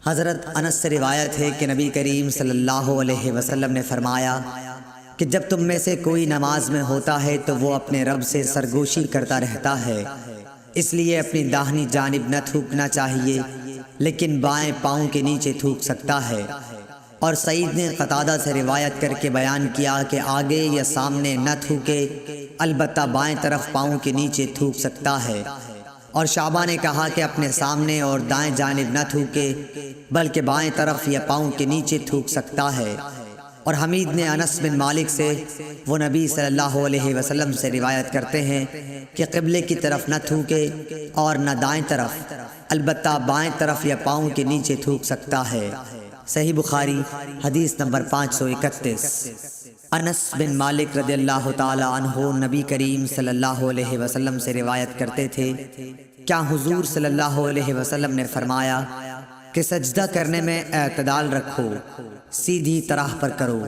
حضرت انس سے روایت ہے کہ نبی کریم صلی اللہ علیہ وسلم نے فرمایا کہ جب تم میں سے کوئی نماز میں ہوتا ہے تو وہ اپنے رب سے سرگوشی کرتا رہتا ہے، اس لیے اپنی داہنی جانب نہ تھوکنا چاہیے لیکن بائیں پاؤں کے نیچے تھوک سکتا ہے۔ اور سعید نے قتادہ سے روایت کر کے بیان کیا کہ آگے یا سامنے نہ تھوکے، البتہ بائیں طرف پاؤں کے نیچے تھوک سکتا ہے۔ اور شعبہ نے کہا کہ اپنے سامنے اور دائیں جانب نہ تھوکے بلکہ بائیں طرف یا پاؤں کے نیچے تھوک سکتا ہے۔ اور حمید نے انس بن مالک سے، وہ نبی صلی اللہ علیہ وسلم سے روایت کرتے ہیں کہ قبلے کی طرف نہ تھوکے اور نہ دائیں طرف، البتہ بائیں طرف یا پاؤں کے نیچے تھوک سکتا ہے۔ صحیح بخاری حدیث نمبر 531۔ انس بن مالک رضی اللہ تعالی عنہ نبی کریم صلی اللہ علیہ وسلم سے روایت کرتے تھے، کیا حضور صلی اللہ علیہ وسلم نے فرمایا کہ سجدہ کرنے میں اعتدال رکھو، سیدھی طرح پر کرو،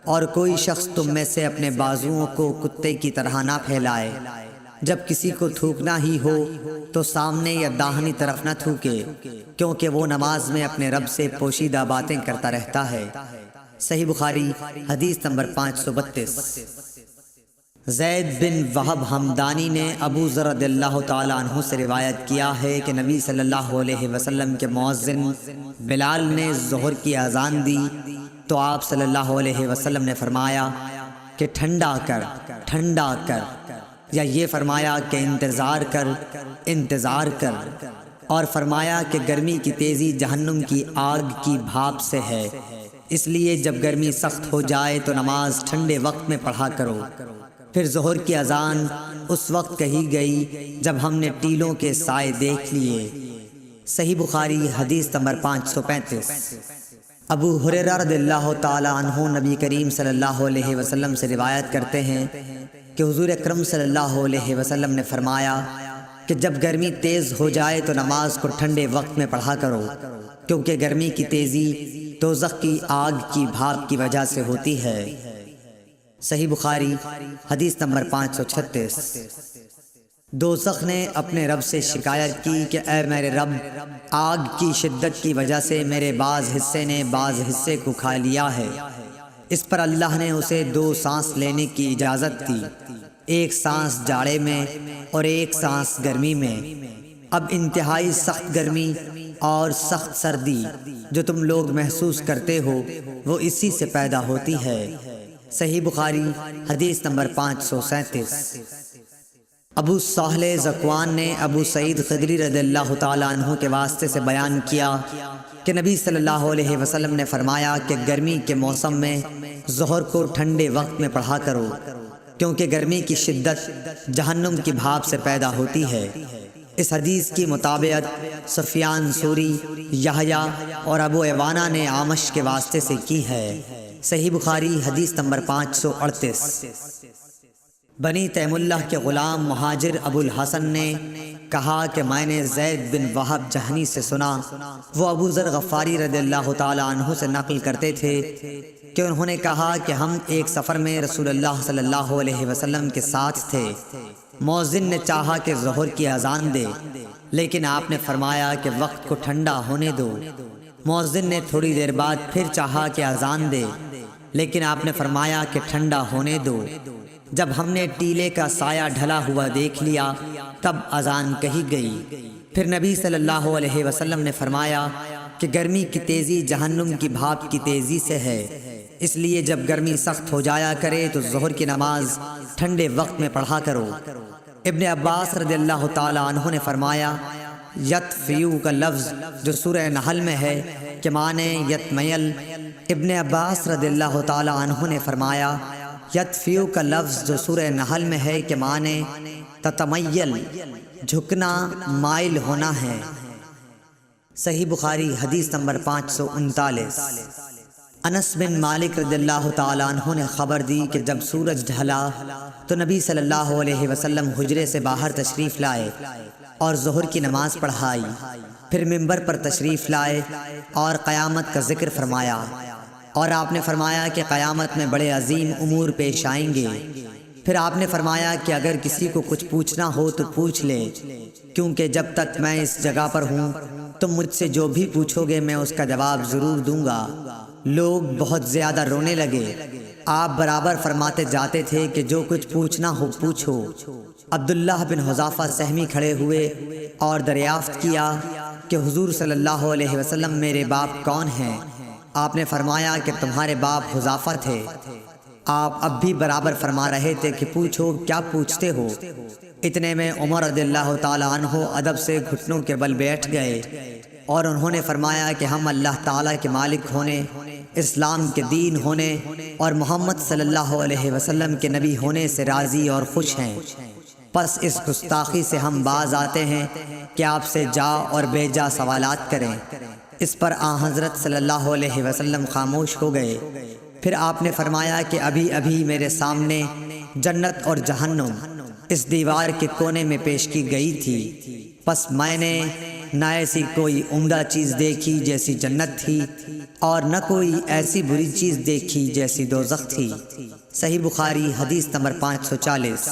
اور کوئی شخص تم میں سے اپنے بازوؤں کو کتے کی طرح نہ پھیلائے۔ جب کسی کو تھوکنا ہی ہو تو سامنے یا داہنی طرف نہ تھوکے، کیونکہ وہ نماز میں اپنے رب سے پوشیدہ باتیں کرتا رہتا ہے۔ صحیح بخاری حدیث نمبر 532۔ زید بن وہب ہمدانی نے ابو ذر رضی اللہ تعالی عنہ سے روایت کیا ہے کہ نبی صلی اللہ علیہ وسلم کے مؤذن بلال نے ظہر کی اذان دی تو آپ صلی اللہ علیہ وسلم نے فرمایا کہ ٹھنڈا کر، ٹھنڈا کر، یا یہ فرمایا کہ انتظار کر، انتظار کر، اور فرمایا کہ گرمی کی تیزی جہنم کی آگ کی بھاپ سے ہے، اس لیے جب گرمی سخت ہو جائے تو نماز ٹھنڈے وقت میں پڑھا کرو۔ پھر ظہر کی اذان اس وقت کہی گئی جب ہم نے ٹیلوں کے سائے دیکھ لیے۔ صحیح بخاری حدیث نمبر 535۔ ابو ہریرہ رضی اللہ تعالی عنہ نبی کریم صلی اللہ علیہ وسلم سے روایت کرتے ہیں کہ حضور اکرم صلی اللہ علیہ وسلم نے فرمایا کہ جب گرمی تیز ہو جائے تو نماز کو ٹھنڈے وقت میں پڑھا کرو، کیونکہ گرمی کی تیزی دوزخ کی آگ کی بھاپ کی وجہ سے ہوتی ہے۔ صحیح بخاری حدیث نمبر 536۔ دوزخ نے اپنے رب سے شکایت کی کہ اے میرے رب، آگ کی شدت کی وجہ سے میرے بعض حصے نے بعض حصے کو کھا لیا ہے۔ اس پر اللہ نے اسے 2 سانس لینے کی اجازت دی، ایک سانس جاڑے میں اور ایک سانس گرمی میں۔ اب انتہائی سخت گرمی اور سخت سردی جو تم لوگ محسوس کرتے ہو وہ اسی سے پیدا ہوتی ہے۔ صحیح بخاری حدیث نمبر 537۔ ابو صالح ذکوان نے ابو سعید خدری رضی اللہ تعالی عنہ کے واسطے سے بیان کیا کہ نبی صلی اللہ علیہ وسلم نے فرمایا کہ گرمی کے موسم میں ظہر کو ٹھنڈے وقت میں پڑھا کرو، کیونکہ گرمی کی شدت جہنم کی بھاپ سے پیدا ہوتی ہے۔ اس حدیث کی مطابقت سفیان ثوری، یحییٰ اور ابو عوانہ نے اعمش کے واسطے سے کی ہے۔ صحیح بخاری حدیث نمبر 538۔ بنی تیم اللہ کے غلام مہاجر ابو الحسن نے کہا کہ میں نے زید بن وہب جہنی سے سنا، وہ ابو ذر غفاری رضی اللہ تعالی عنہ سے نقل کرتے تھے کہ انہوں نے کہا کہ ہم ایک سفر میں رسول اللہ صلی اللہ علیہ وسلم کے ساتھ تھے۔ مؤذن نے چاہا کہ ظہر کی اذان دے، لیکن آپ نے فرمایا کہ وقت کو ٹھنڈا ہونے دو۔ مؤذن نے تھوڑی دیر بعد پھر چاہا کہ اذان دے، لیکن آپ نے فرمایا کہ ٹھنڈا ہونے دو۔ جب ہم نے ٹیلے کا سایہ ڈھلا ہوا دیکھ لیا تب اذان کہی گئی۔ پھر نبی صلی اللہ علیہ وسلم نے فرمایا کہ گرمی کی تیزی جہنم کی بھاپ کی تیزی سے ہے، اس لیے جب گرمی سخت ہو جایا کرے تو ظہر کی نماز ٹھنڈے وقت میں پڑھا کرو۔ ابن عباس رضی اللہ تعالی عنہ نے فرمایا یطفیو کا لفظ جو سورہ نحل میں ہے کہ معنی یتمیل۔ ابن عباس رضی اللہ تعالی عنہ نے فرمایا یطفیو کا لفظ جو سورہ نحل میں ہے کہ معنی تتمیل، جھکنا، مائل ہونا ہے۔ صحیح بخاری حدیث نمبر 539۔ انس بن مالک رضی اللہ تعالی عنہ نے خبر دی کہ جب سورج ڈھلا تو نبی صلی اللہ علیہ وسلم حجرے سے باہر تشریف لائے اور ظہر کی نماز پڑھائی، پھر منبر پر تشریف لائے اور قیامت کا ذکر فرمایا، اور آپ نے فرمایا کہ قیامت میں بڑے عظیم امور پیش آئیں گے۔ پھر آپ نے فرمایا کہ اگر کسی کو کچھ پوچھنا ہو تو پوچھ لے، کیونکہ جب تک میں اس جگہ پر ہوں تم مجھ سے جو بھی پوچھو گے میں اس کا جواب ضرور دوں گا۔ لوگ بہت زیادہ رونے لگے۔ آپ برابر فرماتے جاتے تھے کہ جو کچھ پوچھنا ہو پوچھو۔ عبداللہ بن حذافہ سہمی کھڑے ہوئے اور دریافت کیا کہ حضور صلی اللہ علیہ وسلم میرے باپ کون ہیں؟ آپ نے فرمایا کہ تمہارے باپ حذافہ تھے۔ آپ اب بھی برابر فرما رہے تھے کہ پوچھو، کیا پوچھتے ہو؟ اتنے میں عمر رضی اللہ تعالیٰ عنہ ادب سے گھٹنوں کے بل بیٹھ گئے اور انہوں نے فرمایا کہ ہم اللہ تعالیٰ کے مالک ہونے، اسلام کے دین ہونے اور محمد صلی اللہ علیہ وسلم کے نبی ہونے سے راضی اور خوش ہیں۔ پس اس گستاخی سے ہم باز آتے ہیں کہ آپ سے جا اور بے جا سوالات کریں۔ اس پر حضرت صلی اللہ علیہ وسلم خاموش ہو گئے۔ پھر آپ نے فرمایا کہ ابھی ابھی میرے سامنے جنت اور جہنم اس دیوار کے کونے میں پیش کی گئی تھی، پس میں نے نہ ایسی کوئی عمدہ چیز دیکھی جیسی جنت تھی اور نہ کوئی ایسی بری چیز دیکھی جیسی دوزخ تھی۔ صحیح بخاری حدیث نمبر 540۔